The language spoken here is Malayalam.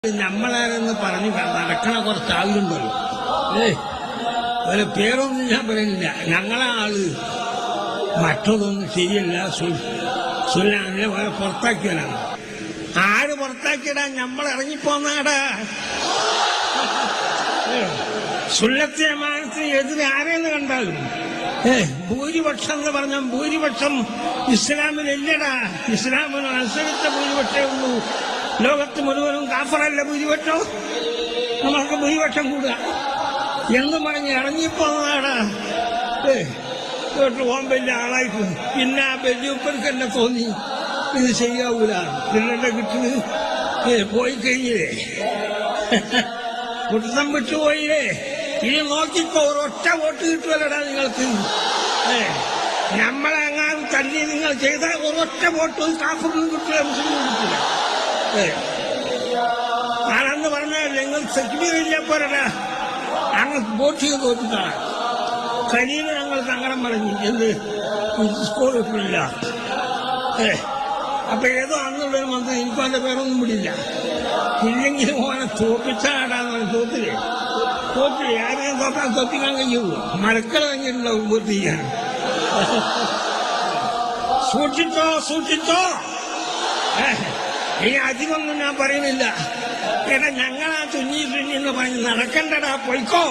നമ്മളാരെന്ന് പറഞ്ഞു നടക്കണ കുറച്ച് ആളുണ്ടല്ലോ. ഒരു പേരൊന്നും ഞാൻ പറയുന്നില്ല. ഞങ്ങളെ ആള് മറ്റൊന്നും ശരിയല്ല. സുല്ലാനെ വേറെ പുറത്താക്കിയതാണ്. ആര് പുറത്താക്കിയടാ? നമ്മൾ ഇറങ്ങിപ്പോന്നാടാ. സുന്നത്ത് ജമാഅത്തിന് എതിരെ ആരെന്ന് കണ്ടാലും ഭൂരിപക്ഷം എന്ന് പറഞ്ഞാൽ ഭൂരിപക്ഷം ഇസ്ലാമിലില്ലടാ. ഇസ്ലാമിന് അനുസരിച്ച ഭൂരിപക്ഷമേ ഉള്ളൂ. ലോകത്ത് മുഴുവനും കാഫറല്ല ഭൂരിപക്ഷം. നമ്മൾക്ക് ഭൂരിപക്ഷം കൂടുക എന്ന് പറഞ്ഞ് ഇറങ്ങിപ്പോന്നതാടാ. ഇങ്ങോട്ട് പോകാൻ വലിയ ആളായിട്ട് പിന്നെ ആ വലിയപ്പർക്ക് തന്നെ തോന്നി ഇത് ശരിയാവൂല. പിള്ളേരുടെ കിട്ടുന്നത് പോയി കഴിഞ്ഞില്ലേ, കുട്ടം വിട്ടുപോയില്ലേ. ഇനി നോക്കിക്കോ, ഒരൊറ്റ വോട്ട് കിട്ടുമല്ലടാ നിങ്ങൾക്ക്. നമ്മളെങ്ങാനും തല്ലി നിങ്ങൾ ചെയ്ത ഒരൊറ്റ വോട്ട് കാഫറിനും കിട്ടില്ല, മുസ്ലിം കിട്ടില്ല. ഞാനെന്ന് പറഞ്ഞാൽ നിങ്ങൾ സെക്യൂരില്ല പോരടാ. അങ്ങ് വോട്ട് ചെയ്ത് തോറ്റിട്ടാണ്. കരീന് ഞങ്ങൾ സങ്കടം പറഞ്ഞു, എന്ത് സ്കോർ കിട്ടില്ല. അപ്പൊ ഏതോ അന്നുള്ളൊരു മന്ത്രി, എനിക്കും അതിന്റെ പേരൊന്നും വിടില്ല. ഇല്ലെങ്കിലും ഓനെ തോപ്പിച്ചാടാന്ന് പറഞ്ഞു. തോറ്റില്ലേ ആരെയും തോപ്പിക്കാൻ കഴിയുള്ളൂ. മരക്കൾ കഴിഞ്ഞിട്ടുണ്ടാവും വോട്ട് ചെയ്യാൻ. സൂക്ഷിച്ചോ. ഇനി അധികമൊന്നും ഞാൻ പറയുന്നില്ല. എടാ ഞങ്ങളാ തുന്നി എന്ന് പറഞ്ഞ് നടക്കണ്ടടാ, പൊയ്ക്കോ.